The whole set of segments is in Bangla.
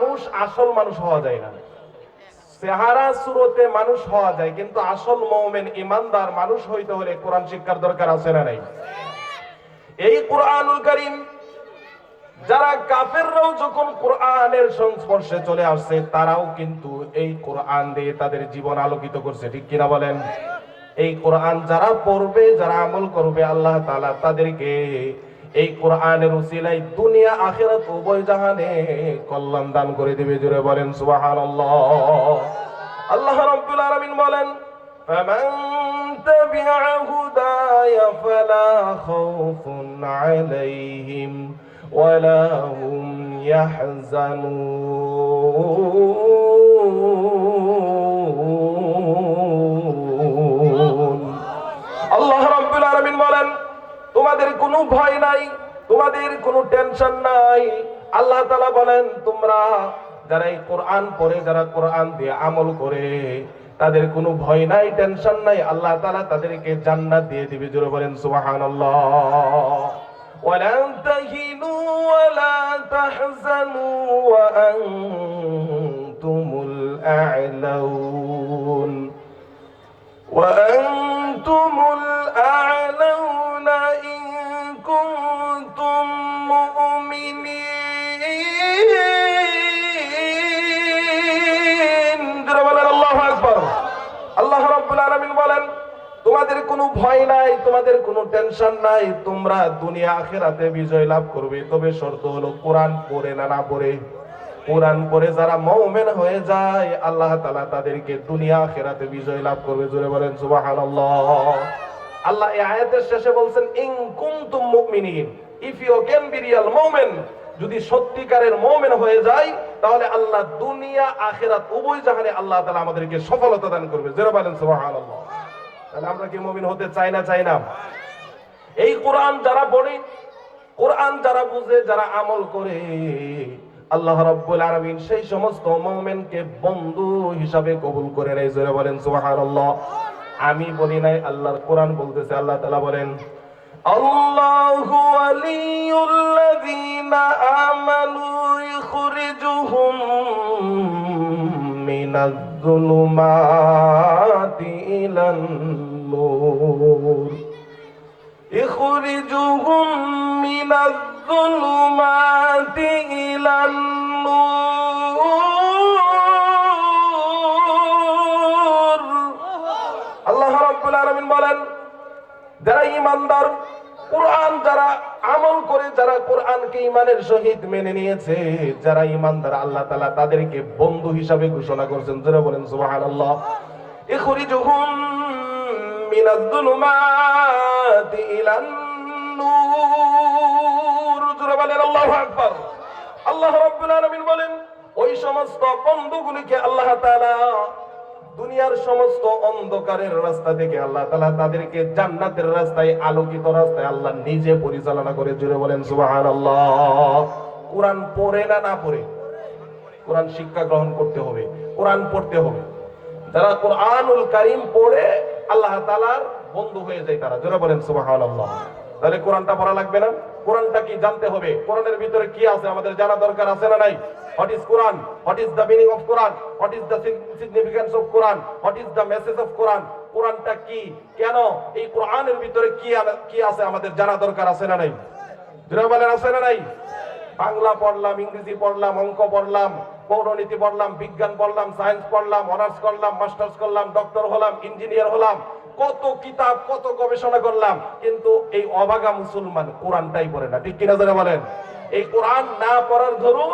মানুষ আসল মানুষ হওয়া যায় না। চেহারা সুরতে মানুষ হওয়া যায়, কিন্তু আসল মুমিন ইমানদার মানুষ হইতে হলে কোরআন শিক্ষার দরকার আছে না নাই? এই কোরআনুল কারীম যারা কাফেররাও যখন কোরআনের সংস্পর্শে চলে আসছে, তারাও কিন্তু এই কোরআন দিয়ে তাদের জীবন আলোকিত করছে, ঠিক কিনা বলেন? এই কোরআন যারা পড়বে, যারা আমল করবে, আল্লাহ তাআলা তাদেরকে এই কোরআনের উসিলায় দুনিয়া আখিরাত উভয় জাহানে কল্যাণ দান করে দিবে। জোরে বলেন সুবহানাল্লাহ। আল্লাহ রাব্বুল আলামিন বলেন, ফামান তাবিআ হুদায়া ফালা খাউফুন আলাইহিম ওয়ালা হুম ইয়াহজানুন। আল্লাহ রাব্বুল আলামিন বলেন, তোমাদের কোনো ভয় নাই, তোমাদের কোনো টেনশন নাই। আল্লাহ তাআলা বলেন, তোমরা যারা এই কোরআন পড়ে, যারা কোরআন দিয়ে আমল করে, তাদের কোনো ভয় নাই, টেনশন নাই। আল্লাহ তাআলা তাদেরকে জান্নাত দিয়ে দিবে। জোরে বলেন সুবহানাল্লাহ। ওয়ালা তাহিনু ওয়ালা তাহজানু ওয়া আনতুমুল আ'লাউন ওয়া আনতুমুল আ'লাউনা ইন কুনতুম মুমিনিন। আল্লাহু আকবার। আল্লাহ রাব্বুল আলামিন বলেন, তোমাদের কোনো ভয় নাই, তোমাদের কোনো টেনশন নাই, তোমরা দুনিয়া আখিরাতে বিজয় লাভ করবে। তবে শর্ত হলো কোরআন পড়ে না পড়ে। কোরআন পড়ে যারা মুমিন হয়ে যায়, আল্লাহ তাআলা তাদেরকে দুনিয়া আখিরাতে বিজয় লাভ করবে। জোরে বলেন সুবহানাল্লাহ। আল্লাহ এই আয়াতের শেষে বলছেন, ইন কুনতুম মুমিনিন, if you can be real মুমিন, যদি সত্যিকারের মুমিন হয়ে যায়, তাহলে আল্লাহ দুনিয়া আখিরাত উভয় জাহানে আল্লাহ তাআলা আমাদেরকে সফলতা দান করবে। জোরে বলেন সুবহানাল্লাহ। তাহলে আমরা কি মুমিন হতে চাই না চাই না? এই কোরআন যারা পড়ে, কোরআন যারা বুঝে, যারা আমল করে, আল্লাহ রাব্বুল আলামিন সেই সমস্ত মুমিনকে বন্ধু হিসাবে কবুল করে নেয়। জোরে বলেন সুবহানাল্লাহ। আমি বলি নাই, আল্লাহর কোরআন বলতেছে। আল্লাহ তাআলা বলেন, আল্লাহু ওয়ালিয়ুল্লাযীনা আমানু ইখরিজুহুম মিনাজ-যুলুমাতি ইলান-নূর ইখরিজুহুম মিনাজ-যুলুমাতি ইলান-নূর। আল্লাহ রাব্বুল আলামিন বলেন, যারা ঈমানদার, কোরআন যারা আমল করে, যারা কোরআনকে ঈমানের সহিত মেনে নিয়েছে, যারা ঈমানদার, আল্লাহ তাআলা তাদেরকে বন্ধু হিসাবে ঘোষণা করেছেন। যারা বলেন সুবহানাল্লাহ। ইখরিজুহুম মিনাজ-যুলুমাতি ইলান-নূর। যারা বলেন আল্লাহু আকবার। আল্লাহ রাব্বুল আলামিন বলেন, ওই সমস্ত বন্ধুগুলিকে আল্লাহ তাআলা দুনিয়ার সমস্ত অন্ধকারের রাস্তা থেকে আল্লাহ তাআলা তাদেরকে জান্নাতের রাস্তায়, আলোকিত রাস্তায় আল্লাহ নিজে পরিচালনা করে। জুড়ে বলেন সুবহানাল্লাহ। কোরআন পড়ে না পড়ে, কোরআন শিক্ষা গ্রহণ করতে হবে, কোরআন পড়তে হবে। যারা কোরআনুল কারীম পড়ে আল্লাহ তাআলার বন্ধু হয়ে যায় তারা। জুড়ে বলেন সুবহানাল্লাহ। তাহলে কোরআনটা পড়া লাগবে না? কোরআনটা কি জানতে হবে? কোরআনের ভিতরে কি আছে আমাদের জানা দরকার আছে না নাই? What is Quran? What is the meaning of Quran? What is the significance of Quran? What is the message of Quran? কোরআনটা কি, কেন, এই কোরআনের ভিতরে কি আছে আমাদের জানা দরকার আছে না নাই? যারা বলেন আছে না নাই? বাংলা পড়লাম, ইংরেজি পড়লাম, অঙ্ক পড়লাম, পৌরনীতি পড়লাম, বিজ্ঞান পড়লাম, সায়েন্স পড়লাম, অনার্স করলাম, মাস্টার্স করলাম, ডক্টর হলাম, ইঞ্জিনিয়ার হলাম, কত কিতাব, কত গবেষণা করলাম, কিন্তু এই অভাগা মুসলমান কোরআনটাই পড়ে না। ঠিক কিনা যারা বলেন? এই কোরআন না পড়ার ধরুন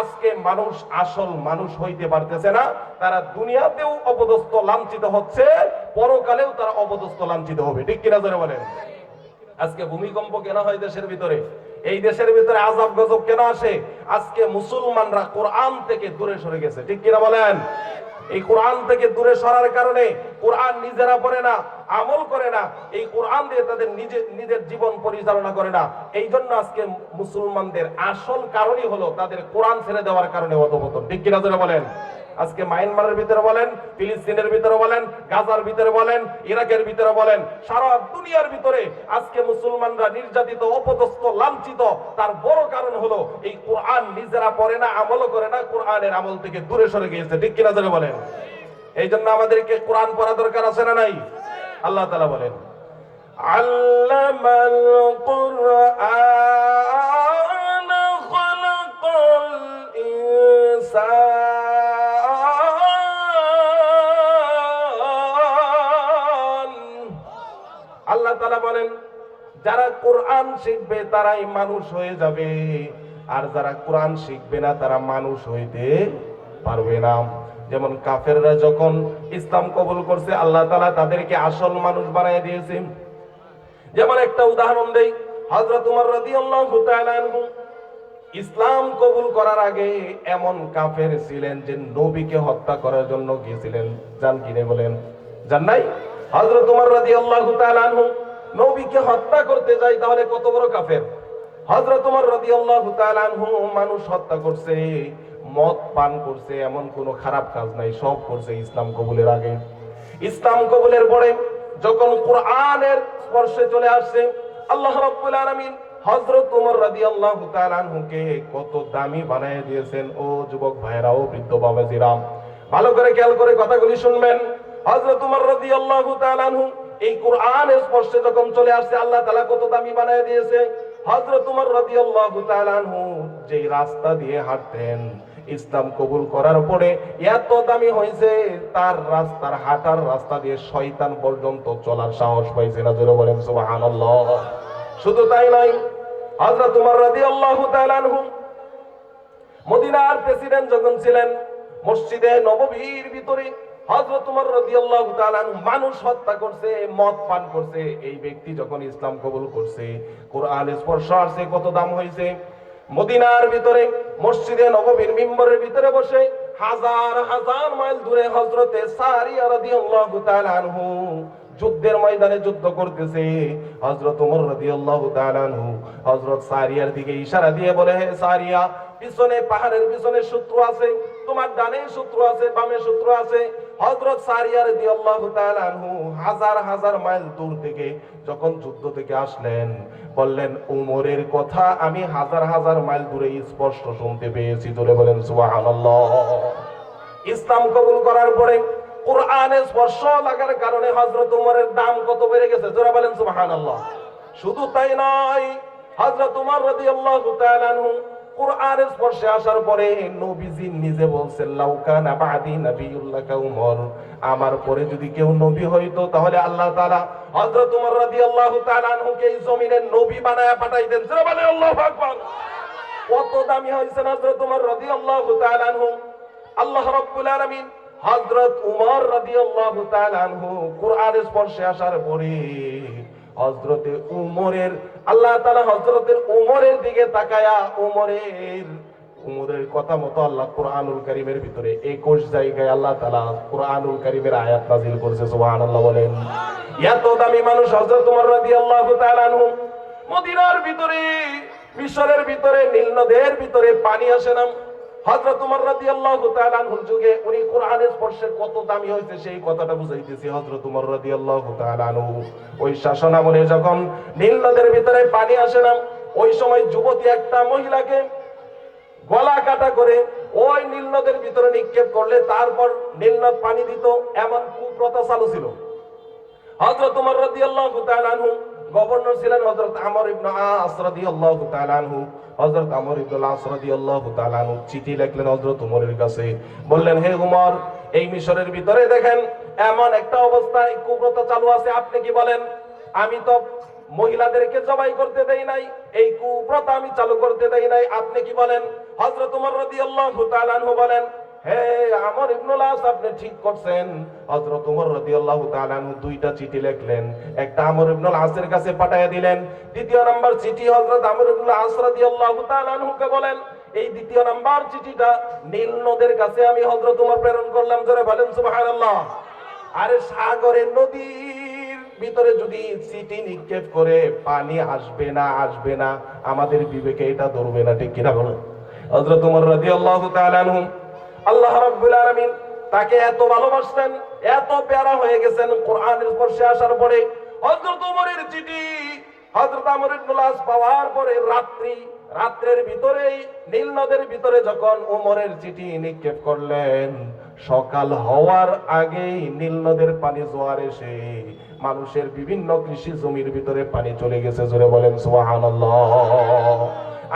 আজকে মানুষ আসল মানুষ হইতে পারতেছে না। তারা দুনিয়াতেও অপদস্থ, লাঞ্ছিত হচ্ছে, পরকালেও তারা অপদস্থ, লাঞ্ছিত হবে। ঠিক কিনা যারা বলেন? আজকে ভূমিকম্প কেন হয় দেশের ভিতরে? এই দেশের ভিতরে আযাব গজব কেন আসে? আজকে মুসলমানরা কোরআন থেকে দূরে সরে গেছে। ঠিক কিনা বলেন? এই কোরআন থেকে দূরে সরার কারণে কোরআন নিজেরা পড়ে না, আমল করে না, এই কোরআন দিয়ে তাদের নিজের জীবন পরিচালনা করে না। এই জন্য আজকে মুসলমানদের আসল কারণই হলো তাদের কোরআন ছেড়ে দেওয়ার কারণে অধঃপতন। ঠিক কিনা যারা বলেন? আজকে মায়ানমারের ভিতরে বলেন, ফিলিস্তিনের ভিতরে বলেন, গাজার ভিতরে বলেন, ইরাকের ভিতরে বলেন, সারা দুনিয়ার ভিতরে আজকে মুসলমানরা নির্যাতিত, অপদস্থ, লাঞ্ছিত। তার বড় কারণ হলো এই কোরআন নিজেরা পড়ে না, আমলও করে না, কোরআনের আমল থেকে দূরে সরে গিয়েছে। ঠিক কিনা জোরে বলেন? এই জন্য আমাদেরকে কোরআন পড়া দরকার আছে না নাই? আল্লাহ তাআলা বলেন, আল্লামাল কুরআন খালাকাল ইনসান। আল্লাহ তাআলা বলেন, যারা কোরআন শিখবে তারাই মানুষ হয়ে যাবে, আর যারা কোরআন শিখবে না তারা মানুষ হইতে পারবে না। যেমন কাফেররা যখন ইসলাম কবুল করছে, আল্লাহ তাআলা তাদেরকে আসল মানুষ বানিয়ে দিয়েছে। যেমন একটা উদাহরণ দেই, হযরত ওমর রাদিয়াল্লাহু তাআলা আনহু ইসলাম কবুল করার আগে এমন কাফের ছিলেন যে নবীকে হত্যা করার জন্য গিয়েছিলেন। জান কিনে বলেন? জান নাই? হযরত ওমর রাদিয়াল্লাহু তাআলা আনহু নবীকে হত্যা করতে যায়, তাহলে কত বড় কাফের। হযরত ওমর রাদিয়াল্লাহু তাআলা আনহু মানুষ হত্যা করছে, মদ পান করছে, এমন কোনো খারাপ কাজ নাই, সব করছে ইসলাম কবুলের আগে। ইসলাম কবুলের পরে যখন কোরআনের স্পর্শে চলে আসছে, আল্লাহ রাব্বুল আলামিন হযরত ওমর রাদিয়াল্লাহু তাআলা আনহুকে কত দামি বানায় দিয়েছেন। ও যুবক ভাইরা, ও বৃদ্ধ বাবাজিরা, ভালো করে খেয়াল করে কথাগুলি শুনবেন। হযরত ওমর রাদিয়াল্লাহু তাআলা আনহু এই কোরআনের স্পর্শে যখন চলে আসছে, আল্লাহ তাআলা কত দামি বানায় দিয়েছে। হযরত ওমর রাদিয়াল্লাহু তাআলা আনহু যেই রাস্তা দিয়ে হাঁটতেন, ইসলাম কবুল করার পরে এত দামি হয়েছে, তার রাস্তার হাঁটার রাস্তা দিয়ে শয়তান পর্যন্ত চলার সাহস পাইছে না। জোরে বলেন সুবহানাল্লাহ। শুধু তাই নয়, হযরত ওমর রাদিয়াল্লাহু তাআলা আনহু মদিনার প্রেসিডেন্ট যখন ছিলেন, মসজিদে নববীর ভিতরে হযরত ওমর রাদিয়াল্লাহু তাআলা আনহু মানুষ হত্যা করছে, মদ পান করছে। এই ব্যক্তি যখন ইসলাম কবুল করছে, কোরআনের স্পর্শ আসছে, কত দাম হয়েছে। মদিনার ভিতরে মসজিদে নববীর মিম্বরের ভিতরে বসে হাজার হাজার মাইল দূরে হযরতে সারিয়া রাদিয়াল্লাহু তাআলা আনহু যুদ্ধের ময়দানে যুদ্ধ করতেছে। হযরত ওমর রাদিয়াল্লাহু তাআলা আনহু হযরত সারিয়ার দিকে ইশারা দিয়ে বলে, হে সারিয়া, পিছনে পাহাড়ের পিছনে শত্রু আছে, তোমার ডানে শত্রু আছে, বামে শত্রু আছে। হযরত সারিয়া রাদিয়াল্লাহু তাআলা আনহু হাজার হাজার মাইল দূর থেকে যখন যুদ্ধ থেকে আসলেন, বললেন, ওমরের কথা আমি হাজার হাজার মাইল দূরে স্পষ্ট শুনতে পেয়েছি। জোরে বলেন সুবহানাল্লাহ। ইসলাম কবুল করার পরে কোরআনের স্পর্শ লাগার কারণে হযরত ওমরের দাম কত বেড়ে গেছে। জোরে বলেন সুবহানাল্লাহ। শুধু তাই নয়, হযরত ওমর রাদিয়াল্লাহু তাআলা আনহু কোরআনের স্পর্শে আসার পরে নবীজি নিজে বলছেন, লাউ কানা বাদি নাবিয়্যুল্লাহ ওমর, আমার পরে যদি কেউ নবী হইতো তাহলে আল্লাহ তাআলা হযরত ওমর রাদিয়াল্লাহু তাআলা আনহুকে এই জমিনের নবী বানায়া পাঠাইতেন। জোরে বলেন আল্লাহু আকবার। কত দামি হইছেন হযরত ওমর রাদিয়াল্লাহু তাআলা আনহু। আল্লাহ রাব্বুল আলামিন হযরত ওমর রাদিয়াল্লাহু তাআলা আনহু কোরআনের স্পর্শে আসার পরে হযরতে ওমরের, আল্লাহ তাআলা হযরতের ওমরের দিকে তাকায়া ওমরের কথা মতো আল্লাহ কোরআনুল কারীমের ভিতরে 21 জায়গায় আল্লাহ তাআলা কোরআনুল কারীমের আয়াত নাযিল করেছে। সুবহানাল্লাহ বলেন। এত দামি মানুষ হযরত ওমর রাদিয়াল্লাহু তাআলা আনহু। মদিনার ভিতরে, মিশরের ভিতরে, নীল নদের ভিতরে পানি আসে না। হযরত ওমর রাদিয়াল্লাহু তাআলা আনহুর যুগে উনি কোরআনের স্পর্শে কত দামি হয়েছে সেই কথাটা বুঝাইতেছি। হযরত ওমর রাদিয়াল্লাহু তাআলা আনহু ওই শাসন আমলে যখন নীল নদের ভিতরে পানি আসে না, ওই সময় যুবতী একটা মহিলাকে গলা কাটা করে ওই নীল নদের ভিতরে নিক্ষেপ করলে তারপর নীল নদ পানি দিত, এমন কুপ্রথা চালু ছিল। হযরত ওমর রাদিয়াল্লাহু তাআলা আনহু গভর্নর ছিলেন হযরত আমর ইবনে আস রাদিয়াল্লাহু তাআলা আনহু। হযরত আমর ইবনে আস রাদিয়াল্লাহু তাআলা আনহু চিঠি লিখলেন হযরত ওমরের কাছে, বললেন, হে ওমর, এই মিশরের ভিতরে দেখেন এমন একটা অবস্থায় কুপ্রথা চালু আছে, আপনি কি বলেন? আমি তো মহিলাদেরকে জবাই করতে দেই নাই, এই কুপ্রথা আমি চালু করতে দেই নাই, আপনি কি বলেন? হযরত ওমর রাদিয়াল্লাহু তাআলা আনহু বলেন, হে আমর ইবনে আস, আপনি ঠিক করছেন। হযরত ওমর রাদিয়াল্লাহু তাআলা আনহু দুইটা চিঠি লিখলেন, একটা আমর ইবনে আসের কাছে পাঠিয়ে দিলেন, দ্বিতীয় নাম্বার চিঠি হযরত আমর ইবনে আস রাদিয়াল্লাহু তাআলা আনহুকে বলেন, এই দ্বিতীয় নাম্বার চিঠিটা নীল নদের কাছে আমি হযরত ওমর প্রেরণ করলাম। জোরে বলেন সুবহানাল্লাহ। আরে সাগরের নদীর ভিতরে যদি চিঠি নিক্ষেপ করে পানি আসবে না, আমাদের বিবেকে এটা ধরবে না, ঠিক কিনা বলেন? হযরত ওমর রাদিয়াল্লাহু তাআলা আনহু আল্লাহ রাব্বুল আলামিন তাকে এত ভালোবাসতেন, এত প্যারা হয়ে গেছেন কোরআনের স্পর্শে আসার পরে। হযরত ওমরের চিঠি হযরত আমর ইবনুল আস পাওয়ার পরে রাত্রের ভিতরেই নীল নদের ভিতরে যখন ওমরের চিঠি নিক্ষেপ করলেন, সকাল হওয়ার আগেই নীল নদের পানি জোয়ার এসে মানুষের বিভিন্ন কৃষি জমির ভিতরে পানি চলে গেছে। জোরে বলেন সুবহানাল্লাহ।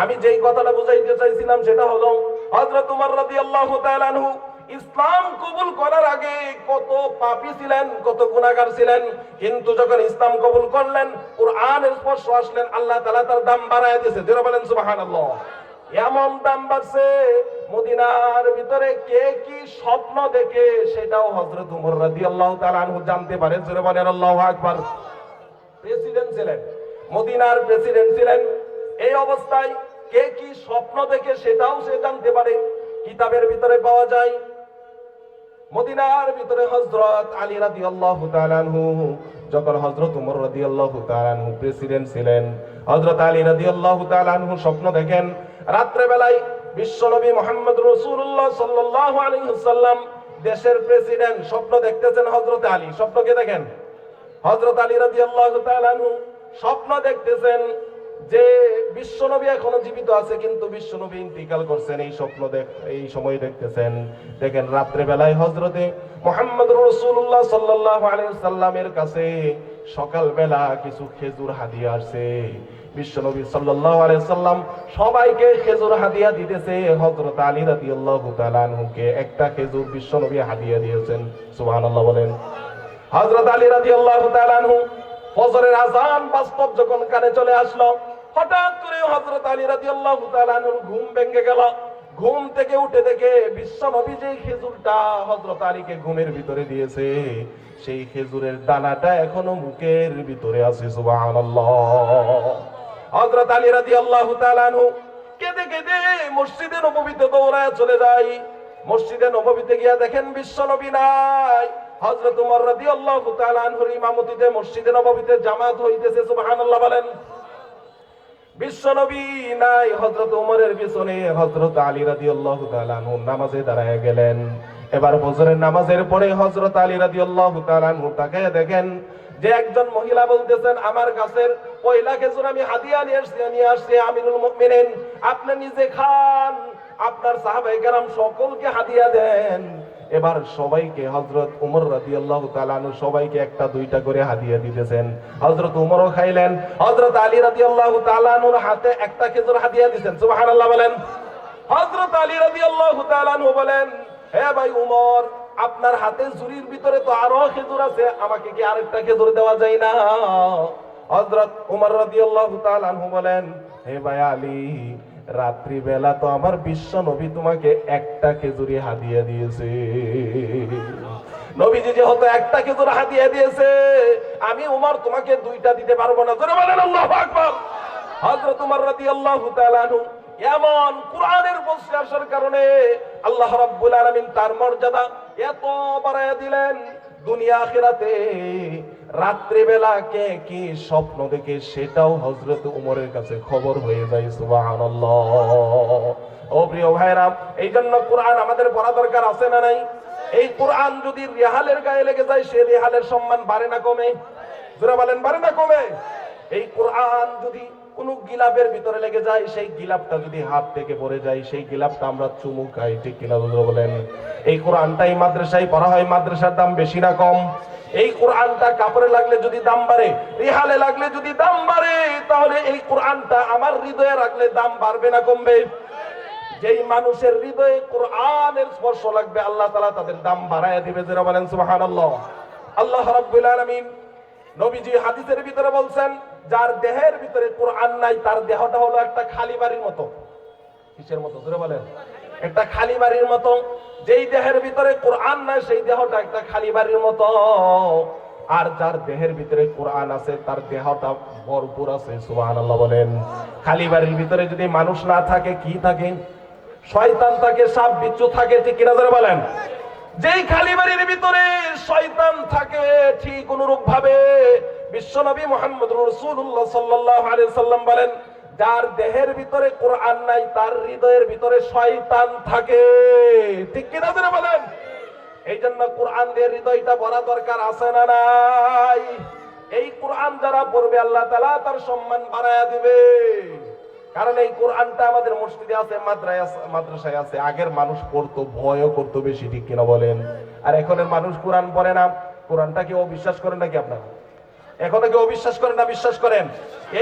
আমি যেই কথাটা বুঝাইতে চাইছিলাম সেটা হলো, হযরত ওমর রাদিয়াল্লাহু তাআলা আনহু ইসলাম কবুল করার আগে কত পাপী ছিলেন, কত গুনাহগার ছিলেন, কিন্তু যখন ইসলাম কবুল করলেন, কোরআনের স্পর্শ আসলেন, আল্লাহ তাআলা তার দাম বাড়ায় দিয়েছে। জোরে বলেন সুবহানাল্লাহ। এমন দাম বাড়ছে, মদিনার ভিতরে কে কি স্বপ্ন দেখে সেটাও হযরত ওমর রাদিয়াল্লাহু তাআলা আনহু জানতে পারে। জোরে বলেন আল্লাহু আকবার। প্রেসিডেন্ট ছিলেন, মদিনার প্রেসিডেন্ট ছিলেন, এই অবস্থায় কে কি স্বপ্ন দেখে সেটাও সে জানতে পারে। কিতাবের ভিতরে পাওয়া যায়, মদিনার ভিতরে হযরত আলী রাদিয়াল্লাহু তাআলা আনহু যখন হযরত ওমর রাদিয়াল্লাহু তাআলা আনহু প্রেসিডেন্ট ছিলেন, হযরত আলী রাদিয়াল্লাহু তাআলা আনহু স্বপ্ন দেখেন, রাত্রে বেলায় বিশ্বনবী মুহাম্মদ রাসূলুল্লাহ সাল্লাল্লাহু আলাইহি ওয়াসাল্লাম দেশের প্রেসিডেন্ট, স্বপ্ন দেখতেছেন হযরত আলী। স্বপ্নকে দেখেন, হযরত আলী রাদিয়াল্লাহু তাআলা আনহু স্বপ্ন দেখতেছেন যে বিশ্বনবী এখনো জীবিত আছে, কিন্তু বিশ্বনবী ইন্তিকাল করছেন। এই সময় দেখতেছেন, দেখেন রাত্রে বেলায় হযরতে মুহাম্মদ রাসূলুল্লাহ সাল্লাল্লাহু আলাইহি ওয়াসাল্লামের কাছে সকাল বেলা কিছু খেজুর হাদিয়া আসছে। বিশ্বনবী সাল্লাল্লাহু আলাইহি ওয়াসাল্লাম সবাইকে খেজুর হাদিয়া দিতেছে, হযরত আলী রাদিয়াল্লাহু তাআলা আনহুকে একটা খেজুর বিশ্বনবী হাদিয়া দিয়েছেন। সুবহানাল্লাহ বলেন। হযরত আলী রাদিয়াল্লাহু তাআলা আনহু ফজরের আযান বাস্তব যখন কানে চলে আসলো, হঠাৎ করে হযরত আলী রাদিয়াল্লাহু তাআলা আনহুর ঘুম ভেঙে গেল। ঘুম থেকে উঠে দেখে বিশ্বনবী যে খেজুরটা হযরত আলীকে ঘুমের ভিতরে দিয়েছে, সেই খেজুরের দানাটা এখনো মুখের ভিতরে আছে। সুবহানাল্লাহ। হযরত আলী রাদিয়াল্লাহু তাআলা আনহু কেঁদে কেঁদে মসজিদে নববীতে দৌড়ায় চলে যায়। মসজিদে নববীতে গিয়া দেখেন বিশ্বনবী নাই। হযরত ওমর রাদিয়াল্লাহু তাআলা আনহুর ইমামতিতে মসজিদে নববীতে জামাত হইতেছে। সুবহানাল্লাহ বলেন। বিশ্বনবী নাই, হযরত ওমরের পিছনে হযরত আলী রাদিয়াল্লাহু তাআলা আনহু নামাজে দাঁড়ায় গেলেন। এবার ফজরের নামাজের পরে হযরত আলী রাদিয়াল্লাহু তাআলা আনহু তাকায় দেখেন যে একজন মহিলা বলতেছেন, আমার গাছের পয়লা খেজুর আমি হাদিয়া নিয়ে আসছি আমিরুল মুমিনিন, আপনি নিজে খান, আপনার সাহাবায়ে কেরাম সকলকে হাদিয়া দেন। এবার সবাইকে হযরত ওমর রাদিয়াল্লাহু তাআলা আনহু সবাইকে একটা দুইটা করে হাদিয়া দিতেছেন। হযরত ওমরও খাইলেন, হযরত আলী রাদিয়াল্লাহু তাআলা আনহুর হাতে একটা খেজুর হাদিয়া দিবেন। সুবহানাল্লাহ বলেন। হযরত আলী রাদিয়াল্লাহু তাআলা আনহু বলেন, হে ভাই ওমর, আপনার হাতে ঝুড়ির ভিতরে তো আরো খেজুর আছে, আমাকে কি আরেকটা খেজুর দেওয়া যায় না? হযরত ওমর রাদিয়াল্লাহু তাআলা আনহু বলেন, হে ভাই আলী, রাত্রি বেলা তো আমার বিশ্ব নবী তোমাকে একটা খেজুরি হাদিয়া দিয়েছে। নবীজি যেহেতু একটা খেজুর হাদিয়া দিয়েছে, আমি ওমর তোমাকে দুইটা দিতে পারবো না। জোরে বলেন আল্লাহু আকবার। হযরত ওমর রাদিয়াল্লাহু তাআলা আনহু এমন কোরআনের বর্ষা আসার কারণে আল্লাহ রাব্বুল আলামিন তার মর্যাদা এত বাড়ায় দিলেন, দুনিয়া আখিরাতে রাত্রি বেলা কে কি স্বপ্ন দেখে সেটাও হযরত ওমরের কাছে খবর হয়ে যায়। সুবহানাল্লাহ। ও প্রিয় ভাইরা, এই জন্য কোরআন আমাদের পড়া দরকার আছে না নাই? এই কোরআন যদি রেহালের গায়ে লেগে যায়, সে রেহালের সম্মান বাড়ে না কমে? যারা বলেন বাড়ে না কমে? এই কোরআন যদি কোন গিলাপের ভিতরে লেগে যায়, সেই গিলাপটা যদি হাত থেকে পড়ে যায়, সেই গিলাপটা আমরা চুমু খাই, ঠিক কিনা বলেন? এই কোরআনটাই মাদ্রাসায় পড়া হয়, মাদ্রাসার দাম বেশি না কম? এই কোরআনটা কাপড়ে লাগলে যদি দাম বাড়ে, রিহালে লাগলে যদি দাম বাড়ে, তাহলে এই কোরআনটা আমার হৃদয়ে রাখলে দাম বাড়বে না কমবে? যেই মানুষের হৃদয়ে কোরআনের স্পর্শ লাগবে, আল্লাহ তাআলা তাদের দাম বাড়ায় দিবে। যারা বলেন সুবহানাল্লাহ। আল্লাহ রাব্বুল আলামিন নবীজি হাদিসের ভিতরে বলছেন, যার দেহের ভিতরে কোরআন নাই, তার দেহটা হলো একটা খালি বাড়ির মতো। কিসের মতো? জোরে বলেন। একটা খালি বাড়ির মতো। যেই দেহের ভিতরে কোরআন নাই, সেই দেহটা একটা খালি বাড়ির মতো। আর যার দেহের ভিতরে কোরআন আছে, তার দেহটা ভরপুর আছে। সুবহানাল্লাহ বলেন। খালি বাড়ির ভিতরে যদি মানুষ না থাকে, কি থাকে? শয়তান থাকে, সাপ বিচ্ছু থাকে, ঠিক কিনা জোরে বলেন? যেই খালি বাড়ির ভিতরে শয়তান থাকে, ঠিক অনুরূপ ভাবে বিশ্বনবী মুহাম্মদ রাসূলুল্লাহ সাল্লাল্লাহু আলাইহি ওয়াসাল্লাম বলেন, যার দেহের ভিতরে কোরআন নাই, তার হৃদয়ের ভিতরে শয়তান থাকে। ঠিক কিনা ধরে বলেন? এই জন্য কোরআন দিয়ে হৃদয়টা ভরা দরকার আছে না নাই? এই কোরআন যারা পড়বে আল্লাহ তাআলা তার সম্মান বাড়ায়া দিবে। কারণ এই কোরআনটা আমাদের মসজিদে আছে, মাদ্রাসায় আছে। আগের মানুষ পড়তো, ভয়ও করতো বেশি, ঠিক কিনা বলেন? আর এখনের মানুষ কোরআন পড়ে না। কোরআনটা কেউ বিশ্বাস করেন নাকি আপনারা? এখনো কেউ বিশ্বাস করেন না? বিশ্বাস করেন।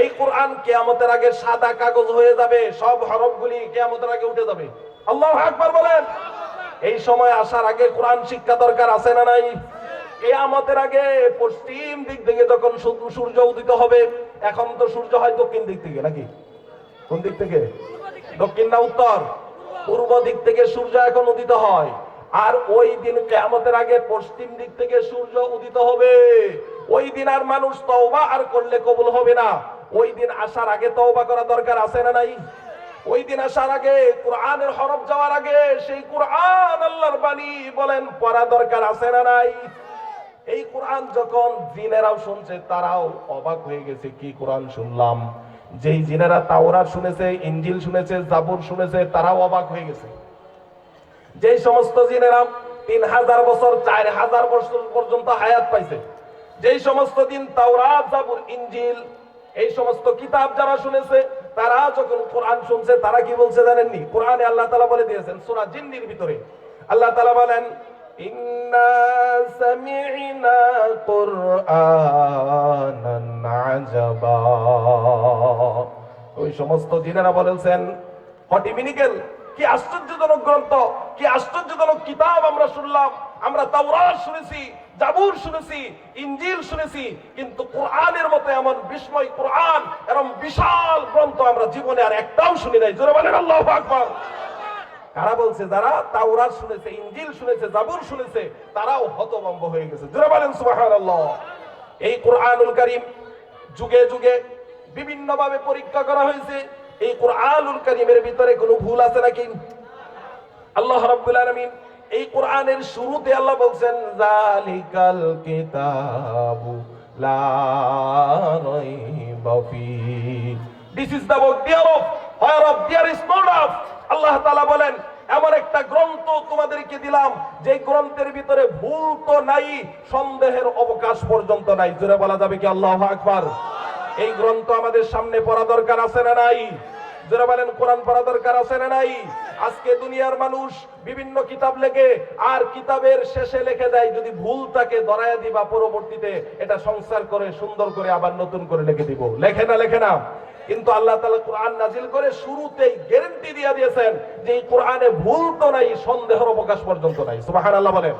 এই কোরআন কিয়ামতের আগে সাদা কাগজ হয়ে যাবে, সব হরফগুলি কিয়ামতের আগে উঠে যাবে। আল্লাহু আকবার বলেন। এই সময় আসার আগে কোরআন শিক্ষা দরকার আছে না নাই? কিয়ামতের আগে পশ্চিম দিক থেকে যখন সূর্য উদিত হবে, এখন তো সূর্য হয় দক্ষিণ দিক থেকে, নাকি? কোন দিক থেকে? দক্ষিণ না উত্তর? পূর্ব দিক থেকে সূর্য এখন উদিত হয়। আর ওই দিন কিয়ামতের আগে পশ্চিম দিক থেকে সূর্য উদিত হবে। ওই দিন আর মানুষ তওবা আর করলে কবুল হবে না। ওই দিন আসার আগে তওবা করা দরকার আছে না নাই? ওই দিন আসার আগে, কোরআনের হরফ যাওয়ার আগে সেই কোরআন আল্লাহর বাণী বলেন পড়া দরকার আছে না নাই? এই কোরআন যখন জিনেরাও শুনছে তারাও অবাক হয়ে গেছে, কি কোরআন শুনলাম। যেই জিনেরা তাওরাত শুনেছে, ইনজিল শুনেছে, জাবুর শুনেছে, তারাও অবাক হয়ে গেছে। যেই সমস্ত জিনেরা 3000 বছর 4000 বছর পর্যন্ত হায়াত পাইছে, যেই সমস্ত দিন তাওরাত, জাবুর, ইনজিল এই সমস্ত কিতাব যারা শুনেছে, তারা যখন কোরআন শুনছে তারা কি বলছে জানেননি? কোরআনে আল্লাহ তাআলা বলে দিয়েছেন সূরা জিন্নির ভিতরে, আল্লাহ তাআলা বলেন ইন্না সামি'না কুরআনান আজাবা। ওই সমস্ত জিনেরা বলেছেন হটিমিনিকেল, কি আশ্চর্যজনক গ্রন্থ, কি আশ্চর্যজনক কিতাব আমরা শুনলাম। আমরা তাওরাত শুনেছি, জাবুর শুনেছি, ইনজিল শুনেছি, কিন্তু কোরআনের মতো এমন বিস্ময় কোরআন, এরকম বিশাল গ্রন্থ আমরা জীবনে আর একটাও শুনি নাই। জোরে বলেন আল্লাহু আকবার। কারা বলছে? যারা তাওরাত শুনেছে, ইনজিল শুনেছে, জাবুর শুনেছে, তারাও হতভম্ব হয়ে গেছে। জোরে বলেন সুবহানাল্লাহ। এই কোরআনুল কারীম যুগে যুগে বিভিন্ন ভাবে পরীক্ষা করা হয়েছে। এই কোরআনুল কারীমের ভিতরে কোনো ভুল আছে নাকি? আল্লাহ রাব্বুল আলামিন এই কোরআনের শুরুতে আল্লাহ বলছেন যালিকাল কিতাবু লা রাইবা ফিহি, this is the book thereof whereof there is no doubt। Allah তাআলা বলেন এমন একটা গ্রন্থ তোমাদেরকে দিলাম যে গ্রন্থের ভিতরে ভুল তো নাই, সন্দেহের অবকাশ পর্যন্ত নাই। জোরে বলা যাবে কি আল্লাহু আকবার? এই গ্রন্থ আমাদের সামনে পড়া দরকার আছে না নাই? যারা বলেন কোরআন পড়া দরকার আছে না নাই? আজকে দুনিয়ার মানুষ বিভিন্ন কিতাব লেখে, আর কিতাবের শেষে লিখে দেয় যদি ভুল থাকে ধরায়া দিবা, পরবর্তীতে এটা সংস্কার করে সুন্দর করে আবার নতুন করে লিখে দিব। লেখে না? লেখে না? কিন্তু আল্লাহ তাআলা কোরআন নাজিল করে শুরুতেই গ্যারান্টি দিয়ে দিয়েছেন যে এই কোরআনে ভুল তো নাই, সন্দেহের অবকাশ পর্যন্ত নাই। সুবহানাল্লাহ বলেন।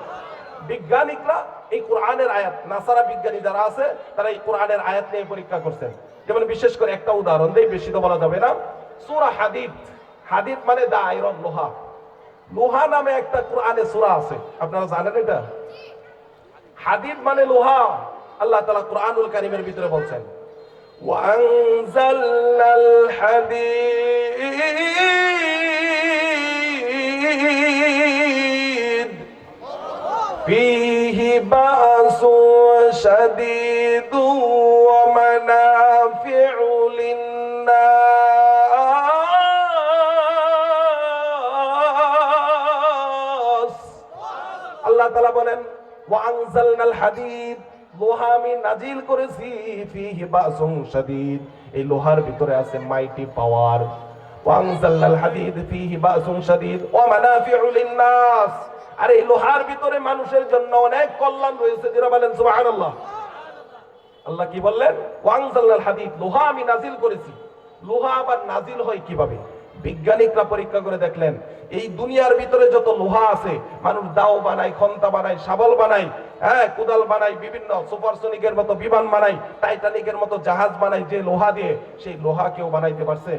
বিজ্ঞানীরা এই কোরআনের আয়াত, নাসারা বিজ্ঞানী যারা আছে তারা এই কোরআনের আয়াত নিয়ে পরীক্ষা করছেন। যেমন বিশেষ করে একটা উদাহরণ দেই, বেশি তো বলা যাবে না। সূরা হাদীদ, হাদীদ মানে দা আয়রন, লোহা। লোহা নামে একটা কোরআনে সূরা আছে, আপনারা জানেন এটা? হাদীদ মানে লোহা। আল্লাহ তাআলা কোরআনুল কারীমের ভিতরে বলছেন ওয়ানজালনাল হাদীদ ফীহি বাসুন শাদীদু ওয়া মানাফিউ লিন-নাস। আল্লাহ তাআলা বলেন ওয়ানজালনাল হাদীদ, লোহা আমি নাজিল করেছি, ফীহি বাসুন শাদীদ, এই লোহার ভিতরে আছে মাইটি পাওয়ার। ওয়ানজালনাল হাদীদ ফীহি বাসুন শাদীদ ওয়া মানাফিউ লিন-নাস, আর এই লোহার ভিতরে মানুষের জন্য অনেক কল্যাণ রয়েছে। যারা বলেন সুবহানাল্লাহ। আল্লাহ কি বললেন? ওয়ানজালনাল হাদীদ, লোহা আমি নাজিল করেছি। লোহা আবার নাজিল হয় কিভাবে? বিজ্ঞানীরা পরীক্ষা করে দেখলেন এই দুনিয়ার ভিতরে যত লোহা আছে, মানুষ দাও বানায়, খন্তা বানায়, শাবল বানায়, হ্যাঁ কুদাল বানায়, বিভিন্ন সুপারসনিকের মতো বিমান বানায়, টাইটানিকের মতো জাহাজ বানায়, যে লোহা দিয়ে, সেই লোহা কেউ বানাইতে পারছে?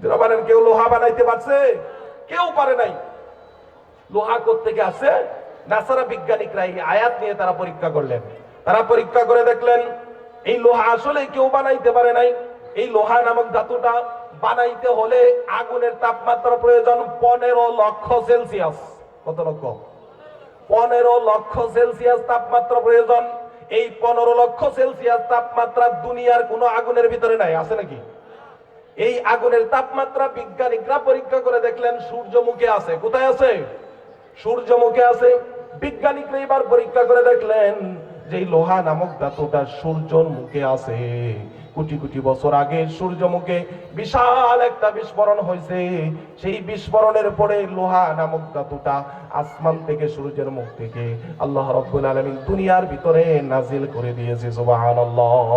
যারা বলেন কেউ লোহা বানাইতে পারছে? কেউ পারে নাই। লোহা কোত্থেকে আসে? নাসারা বিজ্ঞানীরা এই আয়াত নিয়ে তারা পরীক্ষা করলেন। তারা পরীক্ষা করে দেখলেন এই লোহা আসলে কেউ বানাইতে পারে নাই। এই লোহা নামক ধাতুটা বানাইতে হলে আগুনের তাপমাত্রা প্রয়োজন 15 লক্ষ সেলসিয়াস। কত লক্ষ? 15 লক্ষ সেলসিয়াস তাপমাত্রা প্রয়োজন। এই 15 লক্ষ সেলসিয়াস তাপমাত্রা দুনিয়ার কোনো আগুনের ভিতরে নাই। আছে নাকি? এই আগুনের তাপমাত্রা বিজ্ঞানীরা পরীক্ষা করে দেখলেন সূর্যমুখে আছে। কোথায় আছে? সূর্যমুখে আছে। বিজ্ঞানিকরা এবার পরীক্ষা করে দেখলেন যে এই লোহা নামক ধাতুটা সূর্যের মুখে আছে। কোটি কোটি বছর আগে সূর্যমুখে বিশাল একটা বিস্ফোরণ হয়েছে। সেই বিস্ফোরণের পরে লোহা নামক ধাতুটা আসমান থেকে, সূর্যের মুখ থেকে আল্লাহ রাব্বুল আলামিন দুনিয়ার ভিতরে নাজিল করে দিয়েছে। সুবহানাল্লাহ।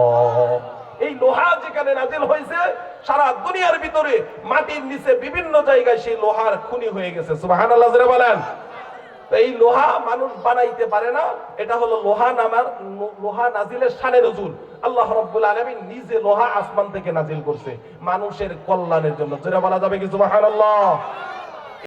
এই লোহা যেখানে নাজিল হয়েছে, সারা দুনিয়ার ভিতরে মাটির নিচে বিভিন্ন জায়গায় সেই লোহার খনি হয়ে গেছে। সুবহানাল্লাহ জোরে বলেন। এই লোহা মানুষ বানাইতে পারে না, এটা হলো লোহা নাজিলের শানে নজুল। আল্লাহ রাব্বুল আলামিন নিজে লোহা আসমান থেকে নাজিল করছে মানুষের কল্যাণের জন্য। যেটা বলা যাবে কি সুবহানাল্লাহ।